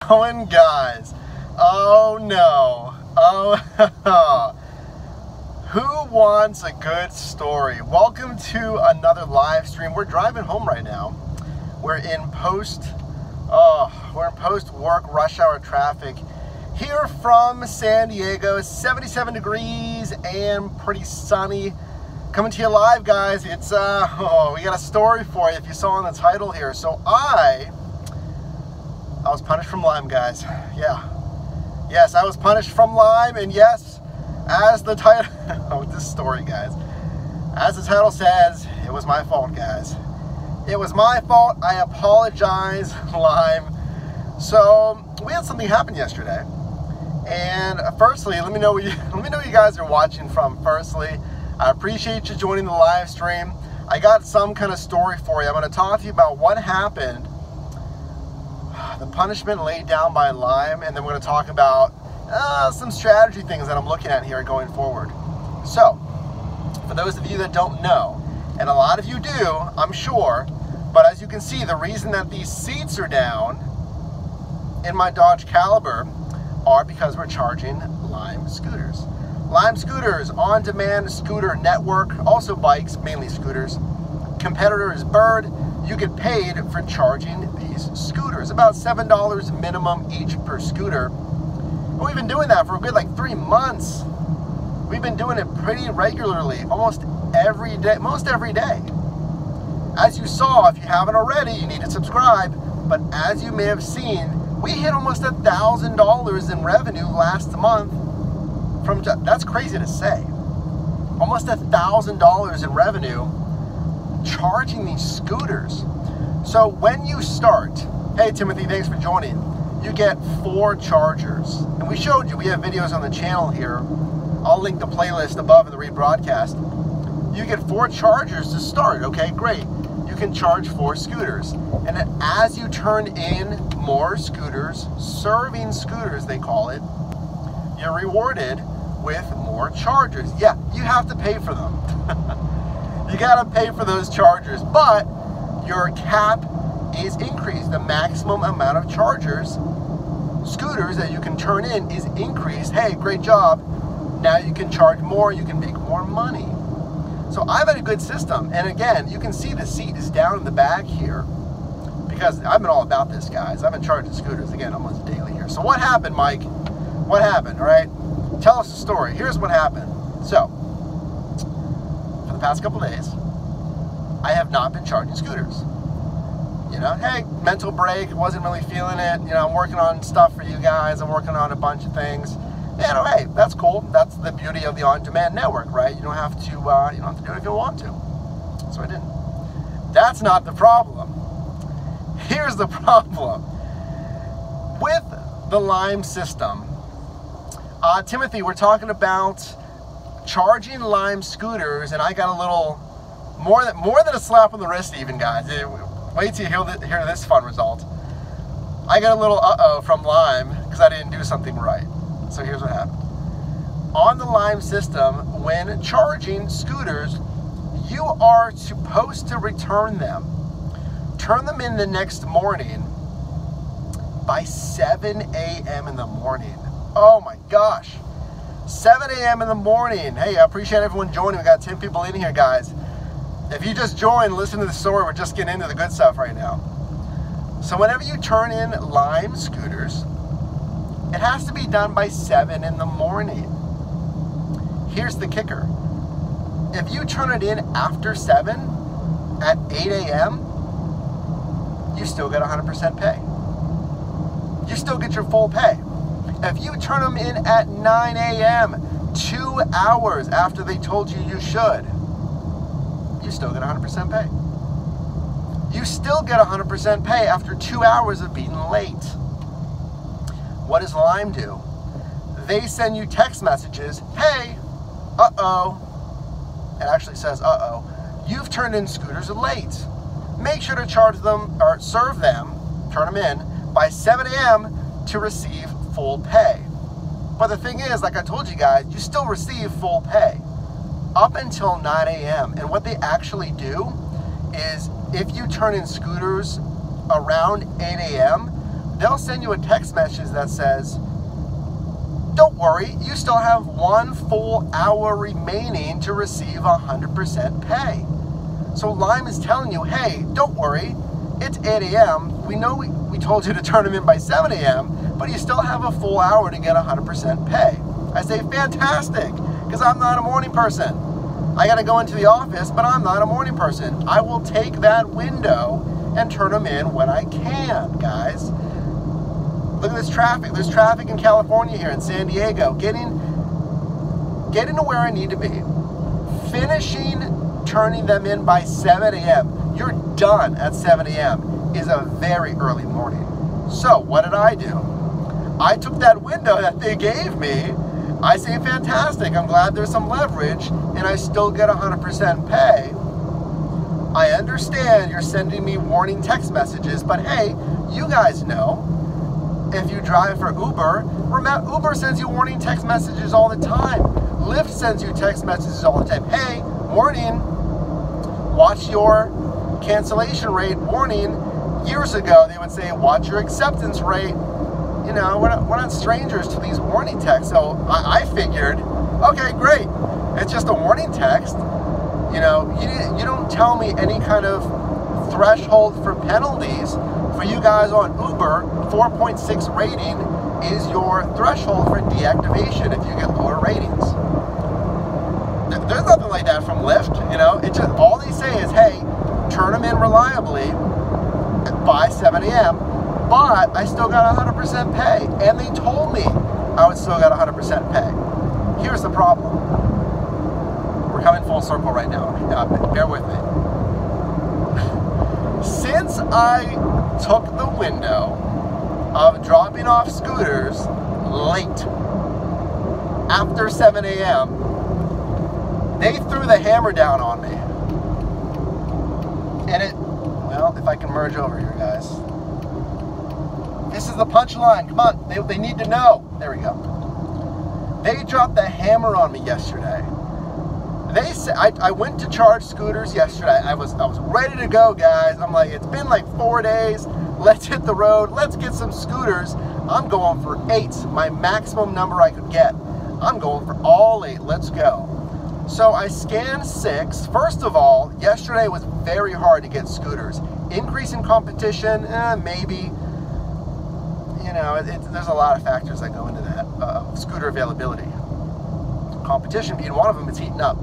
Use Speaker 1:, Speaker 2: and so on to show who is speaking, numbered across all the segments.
Speaker 1: Going, guys? Oh no. Oh, who wants a good story? Welcome to another live stream. We're driving home right now. We're in post work rush hour traffic here from San Diego. 77 degrees and pretty sunny. Coming to you live, guys. It's we got a story for you if you saw in the title here. So I was punished from Lyme, guys. Yes, I was punished from Lyme, and yes, as the title this story, guys, as the title says, it was my fault, guys. It was my fault. I apologize, Lyme. So we had something happen yesterday, and firstly, let me know where you guys are watching from. Firstly, I appreciate you joining the live stream. I got some kind of story for you. I'm going to talk to you about what happened, the punishment laid down by Lyme, and then we're going to talk about some strategy things that I'm looking at here going forward. So, for those of you that don't know, and a lot of you do, I'm sure, but as you can see, the reason that these seats are down in my Dodge Caliber are because we're charging Lyme scooters. Lyme Scooters, on-demand scooter network, also bikes, mainly scooters. Competitor is Bird. You get paid for charging these scooters. About $7 minimum each per scooter. And we've been doing that for a good like 3 months. We've been doing it pretty regularly, almost every day, most every day. As you saw, if you haven't already, you need to subscribe. But as you may have seen, we hit almost $1,000 in revenue last month. That's crazy to say. Almost $1,000 in revenue charging these scooters. So when you start, hey Timothy, thanks for joining, you get 4 chargers. And we showed you, we have videos on the channel here. I'll link the playlist above in the rebroadcast. You get 4 chargers to start, okay, great. You can charge 4 scooters. And then as you turn in more scooters, serving scooters they call it, you're rewarded with more chargers. Yeah, you have to pay for them. You gotta pay for those chargers, but your cap is increased. The maximum amount of scooters that you can turn in is increased. Hey, great job. Now you can charge more, you can make more money. So I've had a good system. And again, you can see the seat is down in the back here because I've been all about this, guys. I've been charging scooters, again, almost daily here. So what happened, Mike? What happened, all right? Tell us the story. Here's what happened. So, for the past couple days, I have not been charging scooters. You know, hey, mental break, wasn't really feeling it. You know, I'm working on stuff for you guys. I'm working on a bunch of things. And oh, hey, that's cool. That's the beauty of the on-demand network, right? You don't have to do it if you want to. So I didn't. That's not the problem. Here's the problem. With the Lyme system, Timothy, we're talking about charging Lyme scooters, and I got a little more than a slap on the wrist, even, guys. Wait till you hear this fun result. I got a little uh-oh from Lyme because I didn't do something right. So here's what happened. On the Lyme system, when charging scooters, you are supposed to return them. Turn them in the next morning by 7 a.m. in the morning. Oh my gosh. 7 a.m. in the morning. Hey, I appreciate everyone joining. We got 10 people in here, guys. If you just joined, listen to the story. We're just getting into the good stuff right now. So whenever you turn in Lyme scooters, it has to be done by 7 in the morning. Here's the kicker. If you turn it in after 7 at 8 a.m., you still get 100% pay. You still get your full pay. If you turn them in at 9 a.m., 2 hours after they told you you should, you still get 100% pay. You still get 100% pay after 2 hours of being late. What does Lyme do? They send you text messages, hey, uh-oh. It actually says, uh-oh. You've turned in scooters late. Make sure to charge them, or serve them, turn them in, by 7 a.m. to receive full pay. But the thing is, like I told you guys, you still receive full pay up until 9 a.m. And what they actually do is if you turn in scooters around 8 a.m., they'll send you a text message that says, don't worry, you still have 1 full hour remaining to receive 100% pay. So Lime is telling you, hey, don't worry, it's 8 a.m. We know we told you to turn them in by 7 a.m., but you still have a full hour to get 100% pay. I say, fantastic, because I'm not a morning person. I got to go into the office, but I'm not a morning person. I will take that window and turn them in when I can, guys. Look at this traffic. There's traffic in California here, in San Diego. Getting to where I need to be. Finishing turning them in by 7 a.m. You're done at 7 a.m. is a very early morning. So what did I do? I took that window that they gave me. I say, fantastic. I'm glad there's some leverage, and I still get 100% pay. I understand you're sending me warning text messages, but hey, you guys know, if you drive for Uber, remember, Uber sends you warning text messages all the time. Lyft sends you text messages all the time. Hey, warning, watch your cancellation rate. Warning, years ago they would say, watch your acceptance rate. You know, we're not strangers to these warning texts. So I figured, okay, great. It's just a warning text. You know, you don't tell me any kind of threshold for penalties. For you guys on Uber, 4.6 rating is your threshold for deactivation if you get lower ratings. There's nothing like that from Lyft, you know. It just, all they say is, hey, turn them in reliably by 7 a.m., but I still got 100% pay. And they told me I would still got 100% pay. Here's the problem. We're coming full circle right now. Bear with me. Since I took the window of dropping off scooters late, after 7 a.m., they threw the hammer down on me. And it, well, if I can merge over here, guys. This is the punchline. Come on, they need to know. There we go. They dropped the hammer on me yesterday. They said, I went to charge scooters yesterday. I was ready to go, guys. I'm like, it's been like 4 days. Let's hit the road. Let's get some scooters. I'm going for 8, my maximum number I could get. I'm going for all 8. Let's go. So I scanned 6. First of all, yesterday was very hard to get scooters. Increase in competition, maybe. You know, there's a lot of factors that go into that. Scooter availability. Competition being one of them, it's heating up.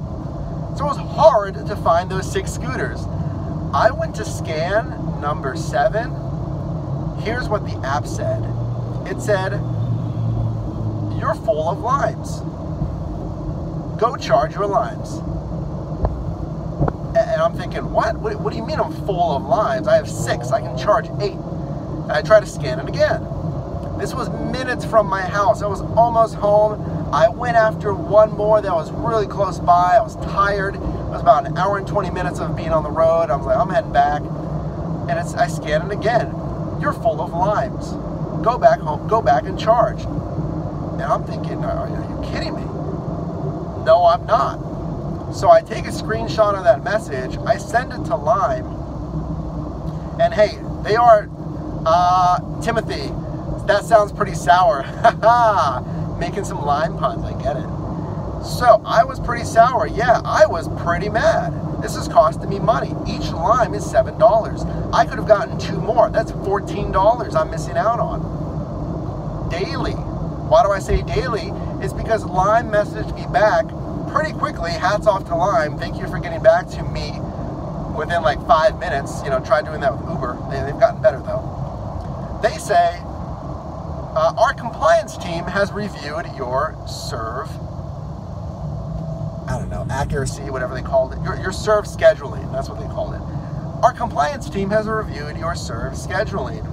Speaker 1: So it was hard to find those 6 scooters. I went to scan number 7. Here's what the app said. It said, you're full of limes. Go charge your limes. And I'm thinking, what? What do you mean I'm full of limes? I have 6, I can charge 8. And I try to scan it again. This was minutes from my house. I was almost home. I went after one more that was really close by. I was tired. It was about an hour and 20 minutes of being on the road. I was like, I'm heading back. And I scanned it again. You're full of limes. Go back home. Go back and charge. And I'm thinking, are you kidding me? No, I'm not. So I take a screenshot of that message. I send it to Lime. And hey, they are, Timothy, that sounds pretty sour. Making some Lime puns, I get it. So I was pretty sour. Yeah, I was pretty mad. This is costing me money. Each lime is $7. I could have gotten 2 more. That's $14 I'm missing out on. Daily. Why do I say daily? It's because Lime messaged me back pretty quickly. Hats off to Lime. Thank you for getting back to me within like 5 minutes. You know, try doing that with Uber. They've gotten better though. They say, our compliance team has reviewed your serve, I don't know, accuracy, whatever they called it, your serve scheduling, that's what they called it. Our compliance team has reviewed your serve scheduling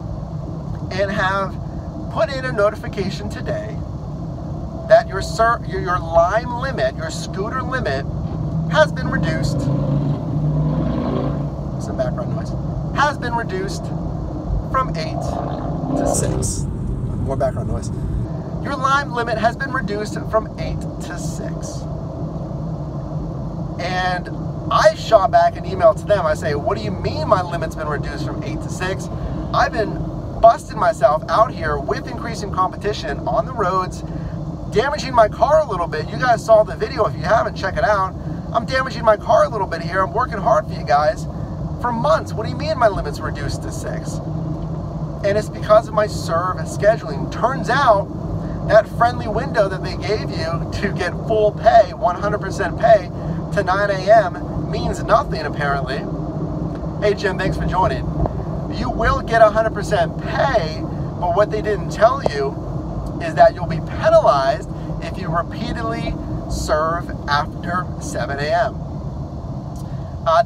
Speaker 1: and have put in a notification today that your lime limit, your scooter limit, has been reduced. Some background noise. Has been reduced from 8 to 6. More background noise. Your lime limit has been reduced from 8 to 6. And I shot back an email to them. I say, what do you mean my limit's been reduced from 8 to 6? I've been busted myself out here with increasing competition on the roads, damaging my car a little bit. You guys saw the video. If you haven't, check it out. I'm damaging my car a little bit here. I'm working hard for you guys for months. What do you mean my limit's reduced to 6? And it's because of my serve scheduling. Turns out that friendly window that they gave you to get full pay, 100% pay to 9 a.m. means nothing apparently. Hey Jim, thanks for joining. You will get 100% pay, but what they didn't tell you is that you'll be penalized if you repeatedly serve after 7 a.m.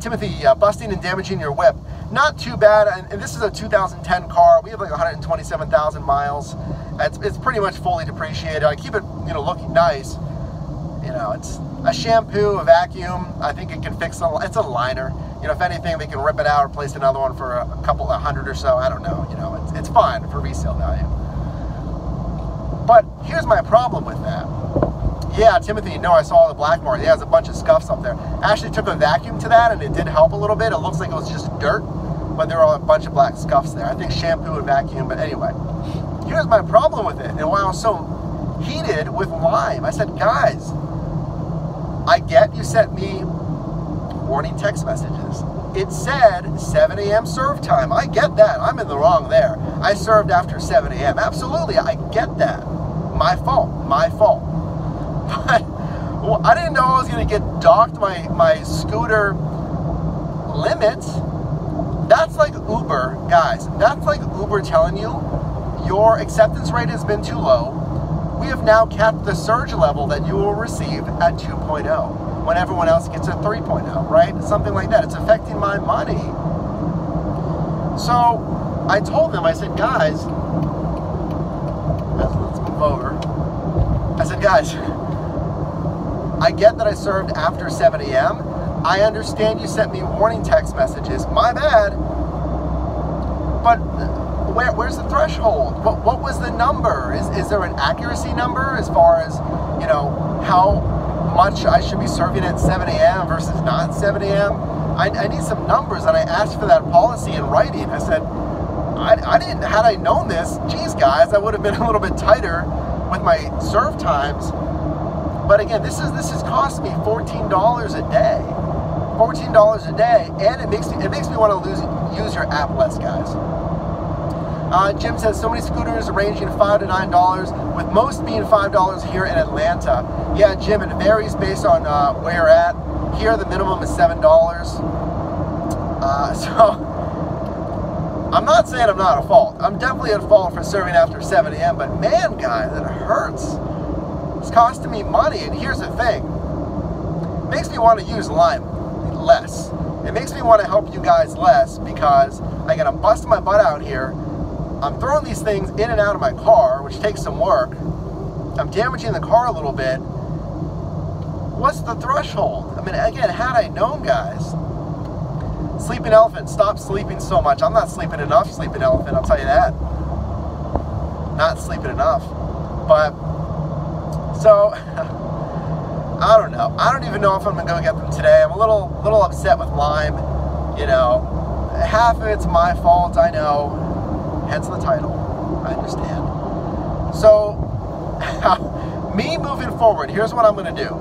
Speaker 1: Timothy, busting and damaging your whip. Not too bad, and this is a 2010 car. We have like 127,000 miles. It's pretty much fully depreciated. I keep it, looking nice. It's a shampoo, a vacuum. I think it can fix it. It's a liner. If anything, they can rip it out, replace another one for a couple, 100 or so. I don't know. It's fine for resale value. But here's my problem with that. Yeah, Timothy, no, I saw the black mark. Yeah, there's a bunch of scuffs up there. I actually took a vacuum to that, and it did help a little bit. It looks like it was just dirt, but there are a bunch of black scuffs there. I think shampoo and vacuum, but anyway. Here's my problem with it, and why I was so heated with Lime. I said, guys, I get you sent me warning text messages. It said 7 a.m. serve time. I get that. I'm in the wrong there. I served after 7 a.m. Absolutely, I get that. My fault. But well, I didn't know I was going to get docked my scooter limit. That's like Uber, guys. That's like Uber telling you your acceptance rate has been too low. We have now capped the surge level that you will receive at 2.0 when everyone else gets a 3.0, right? Something like that. It's affecting my money. So I told them, I said, guys, let's move over. I said, guys, I get that I served after 7 a.m. I understand you sent me warning text messages. My bad. But where's the threshold? What was the number? Is there an accuracy number as far as, how much I should be serving at 7 a.m. versus not 7 a.m.? I need some numbers, and I asked for that policy in writing. I said, had I known this, geez, guys, I would have been a little bit tighter with my serve times. But again, this has cost me $14 a day. $14 a day, and it makes me want to use your app less, guys. Jim says, so many scooters ranging $5 to $9, with most being $5 here in Atlanta. Yeah, Jim, it varies based on where you're at. Here, the minimum is $7. So, I'm not saying I'm not at fault. I'm definitely at fault for serving after 7 a.m., but man, guys, it hurts. It's costing me money, and here's the thing. It makes me want to use Lime less. It makes me want to help you guys less because, again, I'm busting my butt out here. I'm throwing these things in and out of my car, which takes some work. I'm damaging the car a little bit. What's the threshold? I mean, again, had I known, guys. Sleeping Elephant, stop sleeping so much. I'm not sleeping enough, Sleeping Elephant, I'll tell you that. Not sleeping enough. But, so, I don't know. I don't even know if I'm going to go get them today. I'm a little upset with Lime. Half of it's my fault, I know. Hence the title. I understand. So, me moving forward, here's what I'm going to do.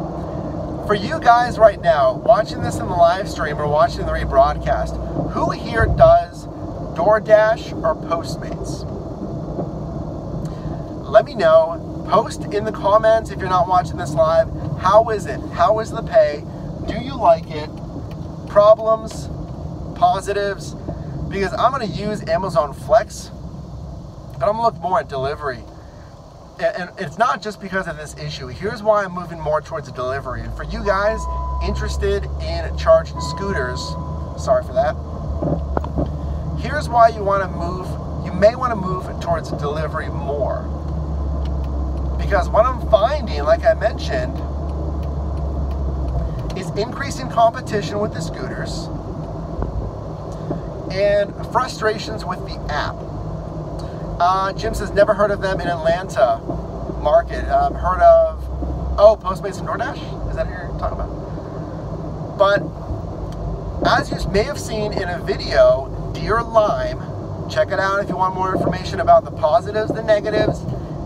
Speaker 1: For you guys right now, watching this in the live stream or watching the rebroadcast, who here does DoorDash or Postmates? Let me know. Post in the comments if you're not watching this live. How is it? How is the pay? Do you like it? Problems? Positives? Because I'm going to use Amazon Flex, but I'm going to look more at delivery. And it's not just because of this issue. Here's why I'm moving more towards a delivery. And for you guys interested in charging scooters, sorry for that. Here's why you want to move. You may want to move towards delivery more. Because what I'm finding, like I mentioned, is increasing competition with the scooters and frustrations with the app. Jim says, never heard of them in Atlanta market. Heard of, Postmates and DoorDash? Is that who you're talking about? But as you may have seen in a video, Dear Lime check it out if you want more information about the positives, the negatives,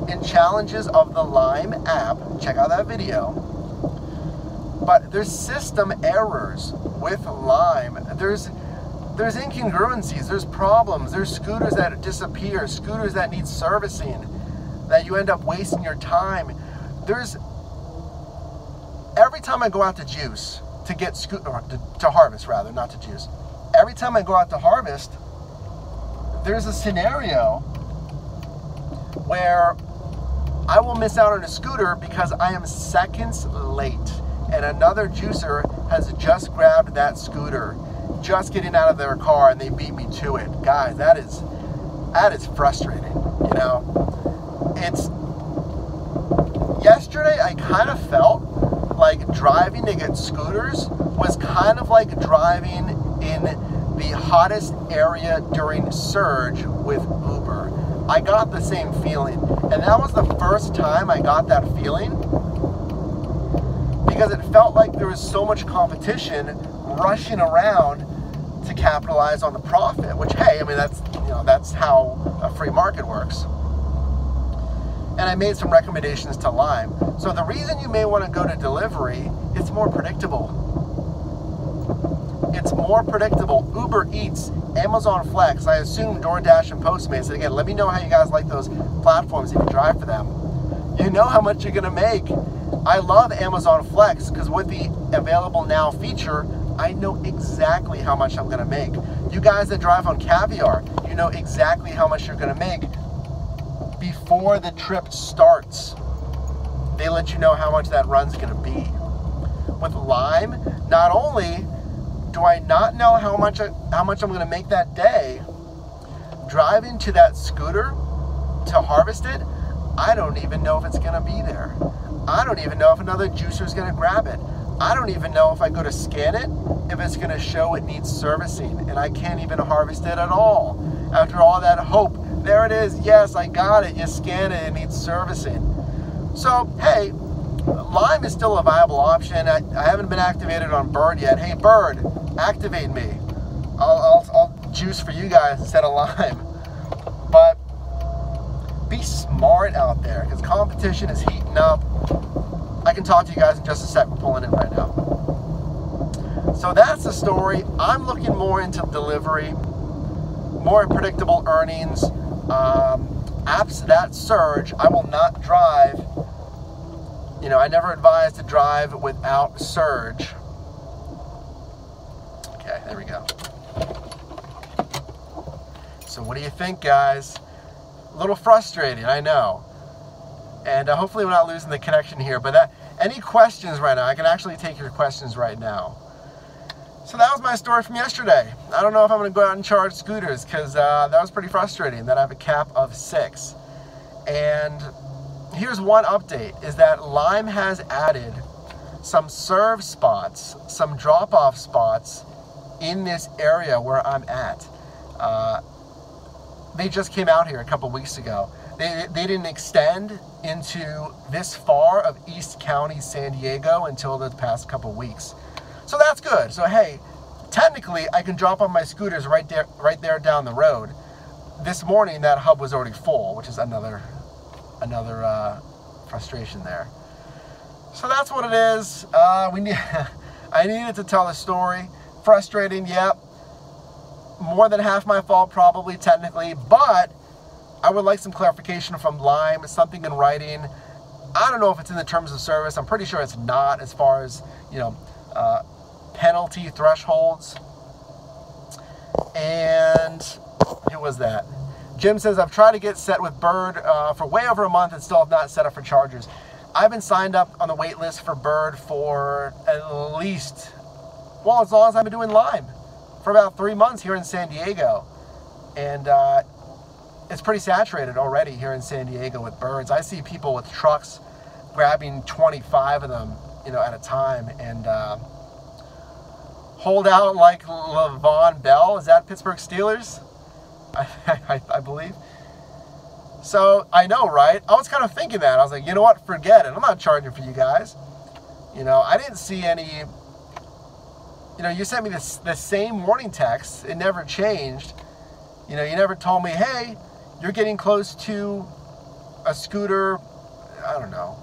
Speaker 1: and challenges of the Lime app. Check out that video. But there's system errors with Lime. There's incongruencies, there's problems, there's scooters that disappear, scooters that need servicing, that you end up wasting your time. Every time I go out to juice, to harvest rather, not to juice. Every time I go out to harvest, there's a scenario where I will miss out on a scooter because I am seconds late and another juicer has just grabbed that scooter, just getting out of their car, and they beat me to it. Guys, that is frustrating, you know. Yesterday I kind of felt like driving to get scooters was kind of like driving in the hottest area during surge with Uber. I got the same feeling, and that was the first time I got that feeling, because it felt like there was so much competition rushing around to capitalize on the profit, which, hey, I mean, that's how a free market works. And I made some recommendations to Lime. So the reason you may want to go to delivery, it's more predictable. It's more predictable. Uber Eats, Amazon Flex, I assume DoorDash and Postmates. And again, let me know how you guys like those platforms if you drive for them. You know how much you're going to make. I love Amazon Flex because with the Available Now feature, I know exactly how much I'm going to make. You guys that drive on Caviar, you know exactly how much you're going to make before the trip starts. They let you know how much that run's going to be. With Lime, not only do I not know how much I'm going to make that day, driving to that scooter to harvest it, I don't even know if it's going to be there. I don't even know if another juicer is going to grab it. I don't even know if I go to scan it, if it's going to show it needs servicing, and I can't even harvest it at all. After all that hope, there it is, yes, I got it, you scan it, it needs servicing. So, hey, Lime is still a viable option. I haven't been activated on Bird yet. Hey, Bird, activate me. I'll juice for you guys instead of Lime. But be smart out there, because competition is heating up. I can talk to you guys in just a sec. We're pulling in right now. So that's the story. I'm looking more into delivery, more predictable earnings, apps that surge. I will not drive. You know, I never advise to drive without surge. Okay, there we go. So what do you think, guys? A little frustrating, I know. And hopefully we're not losing the connection here. But any questions right now? I can actually take your questions right now. So that was my story from yesterday. I don't know if I'm going to go out and charge scooters because that was pretty frustrating that I have a cap of 6. And here's one update, is that Lime has added some serve spots, some drop-off spots in this area where I'm at. They just came out here a couple weeks ago. They didn't extend into this far of East County, San Diego until the past couple weeks. So that's good. So hey, technically I can drop on my scooters right there down the road. This morning that hub was already full, which is another frustration there. So that's what it is. I needed to tell a story. Frustrating, yep. More than half my fault probably technically, but I would like some clarification from Lime, something in writing. I don't know if it's in the terms of service. I'm pretty sure it's not, as far as, you know, penalty thresholds. And who was that? Jim says, I've tried to get set with Bird for way over a month and still have not set up for chargers. I've been signed up on the wait list for Bird for at least, well, as long as I've been doing Lime, for about 3 months here in San Diego. And it's pretty saturated already here in San Diego with Birds. I see people with trucks grabbing 25 of them, you know, at a time, and hold out like Le'Veon Bell. Is that Pittsburgh Steelers? I believe. So I know, right? I was kind of thinking that. I was like, you know what? Forget it. I'm not charging for you guys. You know, I didn't see any. You know, you sent me the same warning text. It never changed. You know, you never told me, hey, you're getting close to a scooter, I don't know,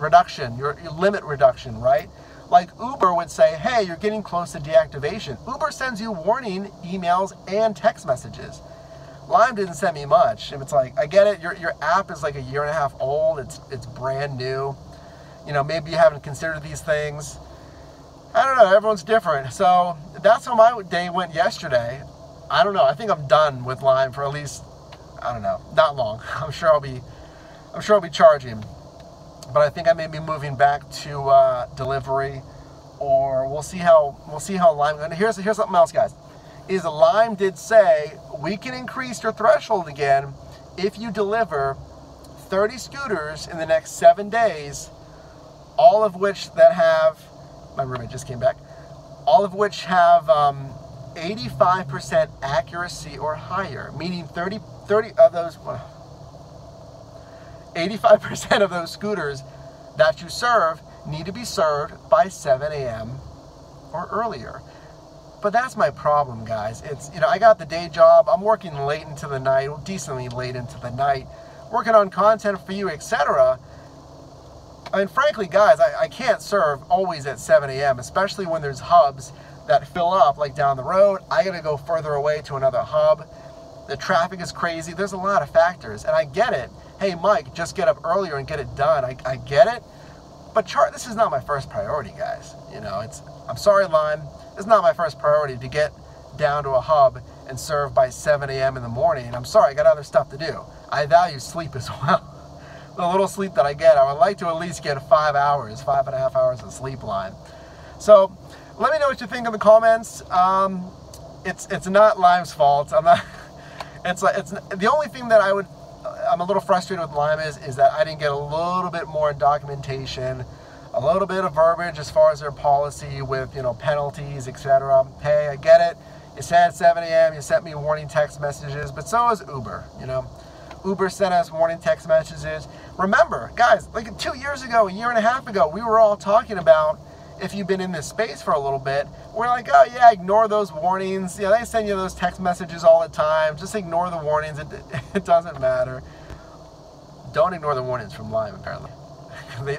Speaker 1: reduction, your limit reduction, right? Like Uber would say, hey, you're getting close to deactivation. Uber sends you warning emails and text messages. Lime didn't send me much. If it's like, I get it, your app is like a 1.5 years old, it's brand new. You know, maybe you haven't considered these things. I don't know, everyone's different. So that's how my day went yesterday. I don't know, I think I'm done with Lime for at least, I don't know, not long. I'm sure I'll be charging. But I think I may be moving back to delivery, or we'll see how Lime. And here's something else, guys. Is Lime did say we can increase your threshold again if you deliver 30 scooters in the next 7 days, all of which that have, my roommate just came back, all of which have 85% accuracy or higher, meaning 30 of those. 85% of those scooters that you serve need to be served by 7 a.m. or earlier. But that's my problem, guys. It's, you know, I got the day job. I'm working late into the night, decently late into the night, working on content for you, etc. I mean, frankly, guys, I can't serve always at 7 a.m., especially when there's hubs that fill up, like down the road. I got to go further away to another hub. The traffic is crazy. There's a lot of factors, and I get it. Hey, Mike, just get up earlier and get it done. I get it, but this is not my first priority, guys. You know, I'm sorry, Lime. It's not my first priority to get down to a hub and serve by 7 a.m. in the morning. I'm sorry, I got other stuff to do. I value sleep as well. The little sleep that I get, I would like to at least get 5 hours, 5.5 hours of sleep, Lime. So let me know what you think in the comments. It's not Lime's fault. I'm not. It's the only thing that I'm a little frustrated with Lime is that I didn't get a little bit more documentation, a little bit of verbiage as far as their policy with, you know, penalties, etc. Hey, I get it. You said 7 a.m., you sent me warning text messages, but so is Uber, you know. Uber sent us warning text messages. Remember, guys, like 2 years ago, 1.5 years ago, we were all talking about, if you've been in this space for a little bit, we're like, oh yeah, ignore those warnings. You know, they send you those text messages all the time. Just ignore the warnings. It doesn't matter. Don't ignore the warnings from Lime, apparently.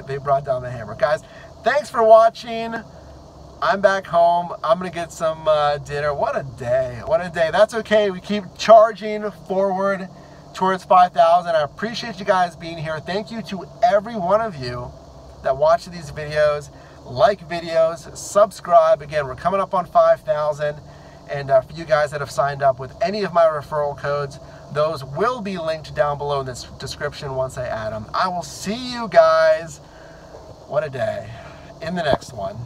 Speaker 1: They brought down the hammer. Guys, thanks for watching. I'm back home. I'm going to get some dinner. What a day. What a day. That's okay. We keep charging forward towards 5,000. I appreciate you guys being here. Thank you to every one of you that watch these videos. Like videos, subscribe. Again, we're coming up on 5,000, and for you guys that have signed up with any of my referral codes, those will be linked down below in this description once I add them. I will see you guys, what a day, in the next one.